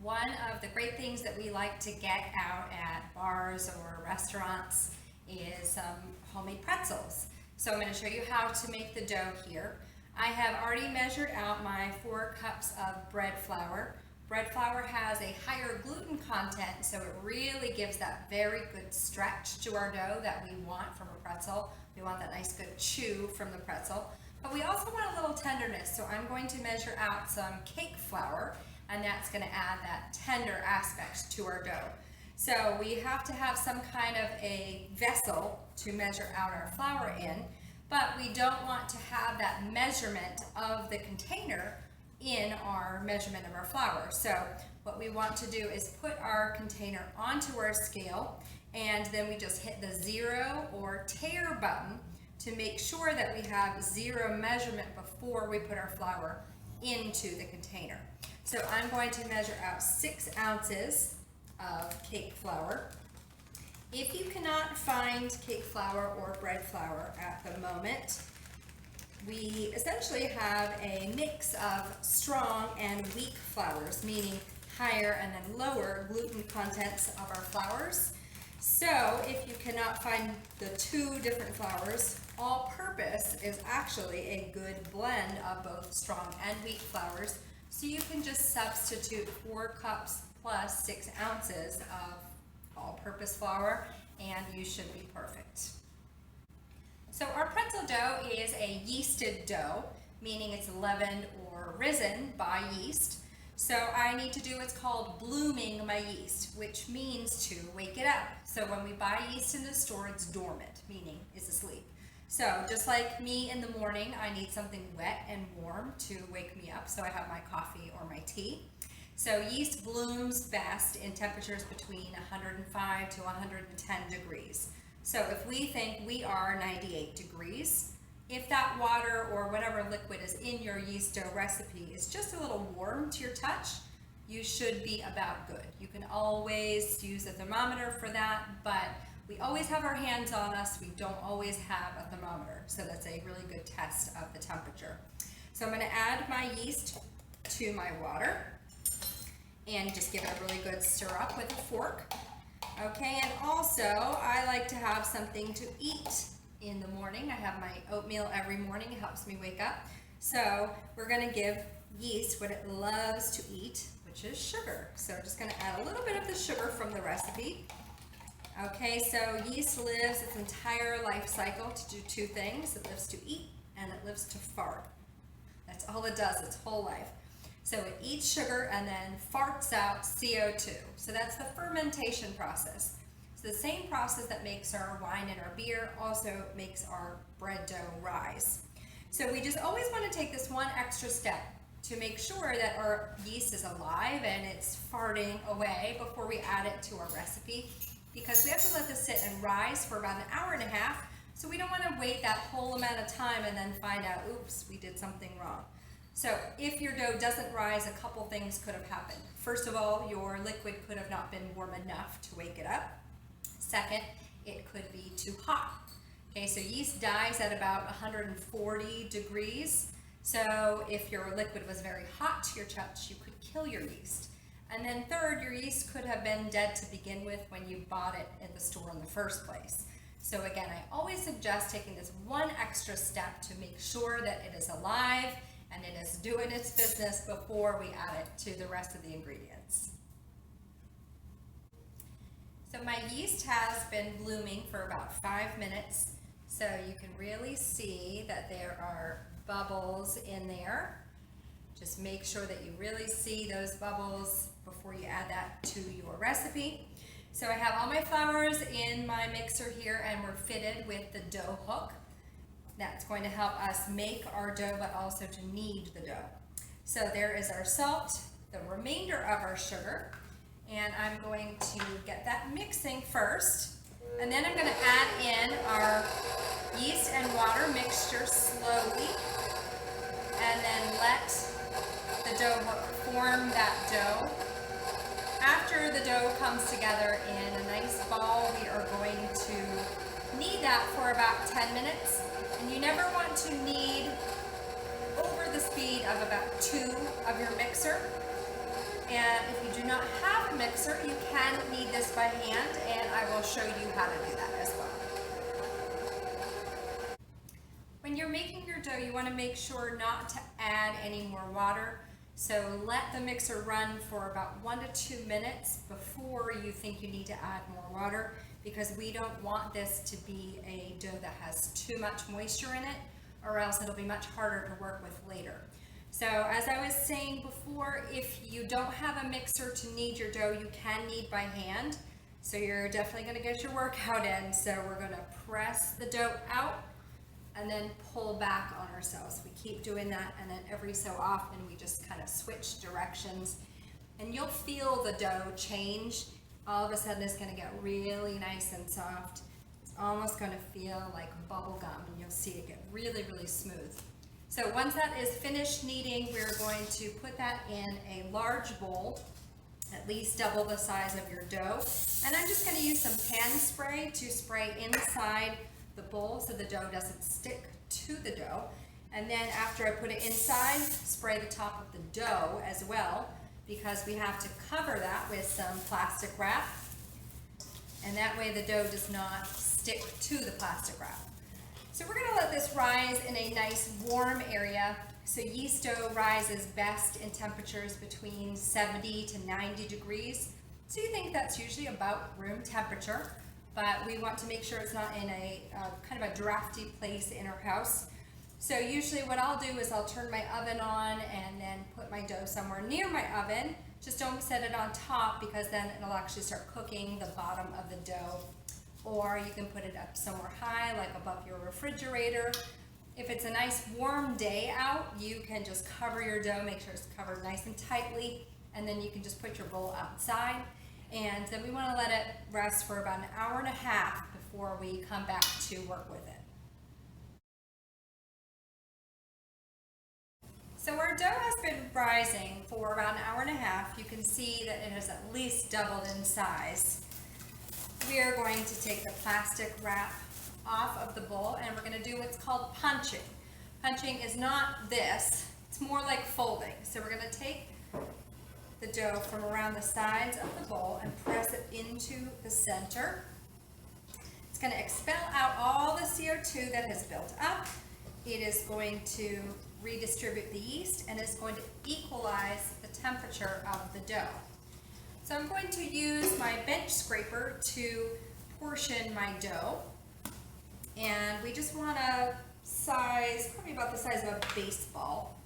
One of the great things that we like to get out at bars or restaurants is homemade pretzels. So I'm going to show you how to make the dough here. I have already measured out my 4 cups of bread flour. Bread flour has a higher gluten content, so it really gives that very good stretch to our dough that we want from a pretzel. We want that nice good chew from the pretzel. But we also want a little tenderness, so I'm going to measure out some cake flour, and that's going to add that tender aspect to our dough. So we have to have some kind of a vessel to measure out our flour in, but we don't want to have that measurement of the container in our measurement of our flour. So what we want to do is put our container onto our scale, and then we just hit the 0 or tare button to make sure that we have 0 measurement before we put our flour into the container. So I'm going to measure out 6 ounces of cake flour. If you cannot find cake flour or bread flour at the moment, we essentially have a mix of strong and weak flours, meaning higher and then lower gluten contents of our flours. So if you cannot find the 2 different flours, all-purpose is actually a good blend of both strong and weak flours. So you can just substitute 4 cups plus 6 ounces of all-purpose flour, and you should be perfect. So our pretzel dough is a yeasted dough, meaning it's leavened or risen by yeast. So I need to do what's called blooming my yeast, which means to wake it up. So when we buy yeast in the store, it's dormant, meaning it's asleep. So just like me in the morning, I need something wet and warm to wake me up, so I have my coffee or my tea. So yeast blooms best in temperatures between 105 to 110 degrees. So if we think we are 98 degrees, if that water or whatever liquid is in your yeast dough recipe is just a little warm to your touch, you should be about good. You can always use a thermometer for that, but we always have our hands on us. We don't always have a thermometer, so that's a really good test of the temperature. So I'm going to add my yeast to my water and just give it a really good stir up with a fork. Okay, and also I like to have something to eat in the morning. I have my oatmeal every morning. It helps me wake up. So we're going to give yeast what it loves to eat, which is sugar. So I'm just going to add a little bit of the sugar from the recipe. Okay, so yeast lives its entire life cycle to do 2 things. It lives to eat and it lives to fart. That's all it does its whole life. So it eats sugar and then farts out CO2. So that's the fermentation process. So the same process that makes our wine and our beer also makes our bread dough rise. So we just always want to take this one extra step to make sure that our yeast is alive and it's farting away before we add it to our recipe, because we have to let this sit and rise for about an hour and a half. So we don't want to wait that whole amount of time and then find out, oops, we did something wrong. So if your dough doesn't rise, a couple things could have happened. First of all, your liquid could have not been warm enough to wake it up. Second, it could be too hot. Okay, so yeast dies at about 140 degrees. So if your liquid was very hot to your touch, you could kill your yeast. And then third, your yeast could have been dead to begin with when you bought it in the store in the first place. So again, I always suggest taking this one extra step to make sure that it is alive and it is doing its business before we add it to the rest of the ingredients. So my yeast has been blooming for about 5 minutes. So you can really see that there are bubbles in there. Just make sure that you really see those bubbles before you add that to your recipe. So I have all my flours in my mixer here, and we're fitted with the dough hook. That's going to help us make our dough, but also to knead the dough. So there is our salt, the remainder of our sugar, and I'm going to get that mixing first. And then I'm going to add in our yeast and water mixture slowly, and then let the dough hook form that dough. After the dough comes together in a nice ball, we are going to knead that for about 10 minutes. And you never want to knead over the speed of about 2 of your mixer. And if you do not have a mixer, you can knead this by hand, and I will show you how to do that as well. When you're making your dough, you want to make sure not to add any more water. So let the mixer run for about 1 to 2 minutes before you think you need to add more water, because we don't want this to be a dough that has too much moisture in it, or else it'll be much harder to work with later. So as I was saying before, if you don't have a mixer to knead your dough, you can knead by hand. So you're definitely going to get your workout in. So we're going to press the dough out and then pull back on ourselves. We keep doing that, and then every so often we just kind of switch directions, and you'll feel the dough change. All of a sudden it's going to get really nice and soft. It's almost going to feel like bubble gum, and you'll see it get really, really smooth. So once that is finished kneading, we're going to put that in a large bowl, at least double the size of your dough. And I'm just going to use some pan spray to spray inside the bowl so the dough doesn't stick to the dough. And then after I put it inside, spray the top of the dough as well, because we have to cover that with some plastic wrap. And that way the dough does not stick to the plastic wrap. So we're going to let this rise in a nice warm area. So yeast dough rises best in temperatures between 70 to 90 degrees. So you think that's usually about room temperature, but we want to make sure it's not in a kind of a drafty place in our house. So usually what I'll do is I'll turn my oven on and then put my dough somewhere near my oven. Just don't set it on top, because then it'll actually start cooking the bottom of the dough. Or you can put it up somewhere high, like above your refrigerator. If it's a nice warm day out, you can just cover your dough, make sure it's covered nice and tightly, and then you can just put your bowl outside. And then we want to let it rest for about 1.5 hours before we come back to work with it. So our dough has been rising for about 1.5 hours. You can see that it has at least doubled in size. We are going to take the plastic wrap off of the bowl, and we're going to do what's called punching. Punching is not this, it's more like folding. So we're going to take the dough from around the sides of the bowl and press it into the center. It's going to expel out all the CO2 that has built up. It is going to redistribute the yeast, and it's going to equalize the temperature of the dough. So I'm going to use my bench scraper to portion my dough, and we just want a size, probably about the size of a baseball.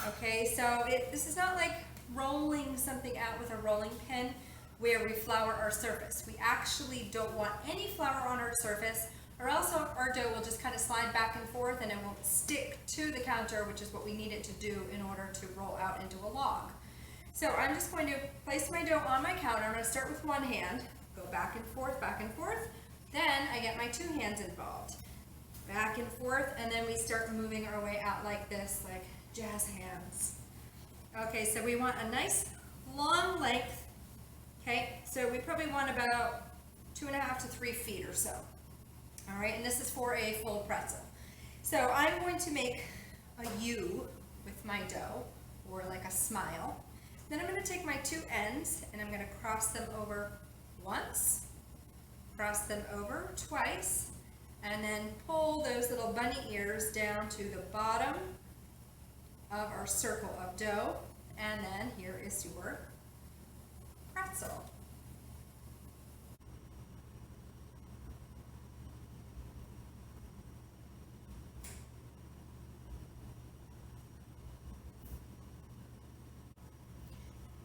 Okay, so this is not like rolling something out with a rolling pin where we flour our surface. We actually don't want any flour on our surface, or else our dough will just kind of slide back and forth and it won't stick to the counter, which is what we need it to do in order to roll out into a log. So I'm just going to place my dough on my counter. I'm going to start with one hand, go back and forth, then I get my two hands involved. Back and forth, and then we start moving our way out like this, like jazz hands. Okay, so we want a nice long length. Okay, so we probably want about 2.5 to 3 feet or so. All right, and this is for a full pretzel. So I'm going to make a U with my dough, or like a smile. Then I'm going to take my two ends and I'm going to cross them over once, cross them over twice, and then pull those little bunny ears down to the bottom of our circle of dough. And then here is your pretzel.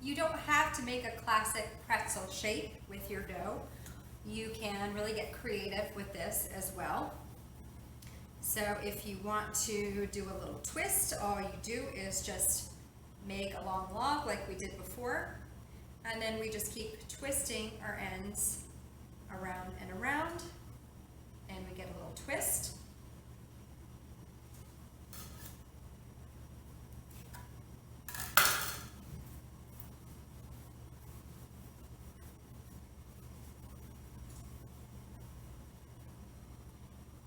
You don't have to make a classic pretzel shape with your dough. You can really get creative with this as well. So if you want to do a little twist, all you do is just make a long log like we did before, and then we just keep twisting our ends around and around, and we get a little twist.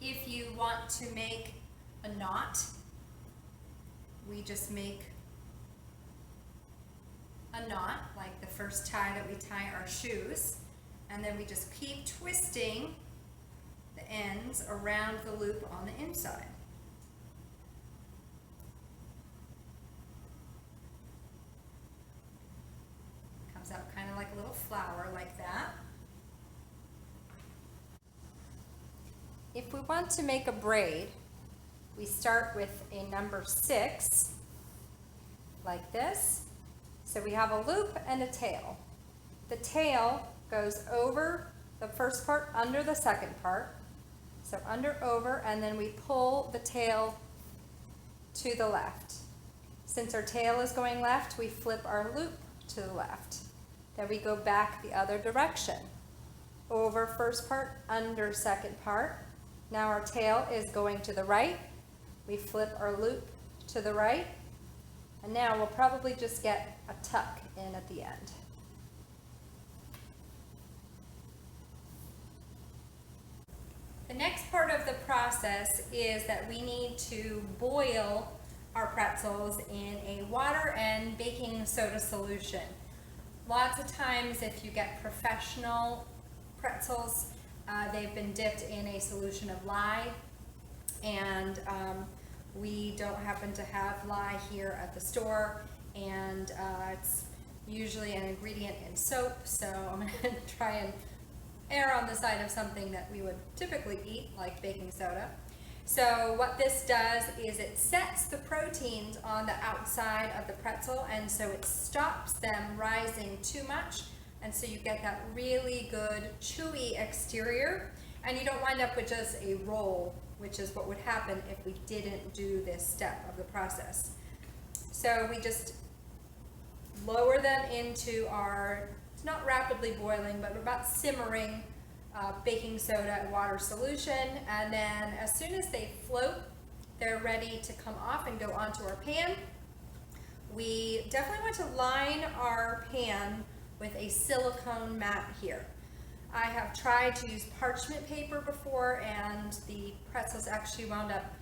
If you want to make a knot, we just make a knot, like the first tie that we tie our shoes, and then we just keep twisting the ends around the loop on the inside. Comes out kind of like a little flower like that. If we want to make a braid, we start with a number 6, like this. So we have a loop and a tail. The tail goes over the first part, under the second part. So under, over, and then we pull the tail to the left. Since our tail is going left, we flip our loop to the left. Then we go back the other direction. Over first part, under second part. Now our tail is going to the right. We flip our loop to the right. And now we'll probably just get a tuck in at the end. The next part of the process is that we need to boil our pretzels in a water and baking soda solution. Lots of times if you get professional pretzels, they've been dipped in a solution of lye, and we don't happen to have lye here at the store, and it's usually an ingredient in soap, so I'm going to try and err on the side of something that we would typically eat, like baking soda. So what this does is it sets the proteins on the outside of the pretzel, and so it stops them rising too much, and so you get that really good chewy exterior, and you don't wind up with just a roll, which is what would happen if we didn't do this step of the process. So we just lower them into our, it's not rapidly boiling, but about simmering baking soda and water solution, and then as soon as they float, they're ready to come off and go onto our pan. We definitely want to line our pan with a silicone mat here. I have tried to use parchment paper before, and the pretzels actually wound up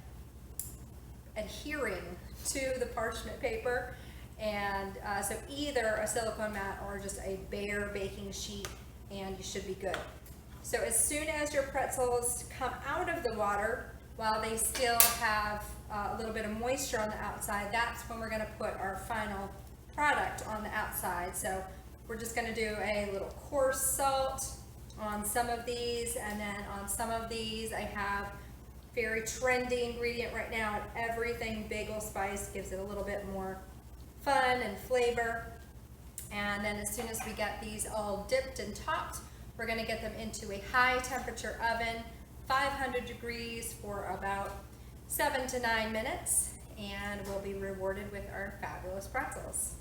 adhering to the parchment paper, and so either a silicone mat or just a bare baking sheet, and you should be good. So as soon as your pretzels come out of the water, while they still have a little bit of moisture on the outside, that's when we're going to put our final product on the outside. So we're just going to do a little coarse salt on some of these, and then on some of these I have very trendy ingredient right now, everything bagel spice, gives it a little bit more fun and flavor. And then as soon as we get these all dipped and topped, we're going to get them into a high temperature oven, 500 degrees, for about 7 to 9 minutes, and we'll be rewarded with our fabulous pretzels.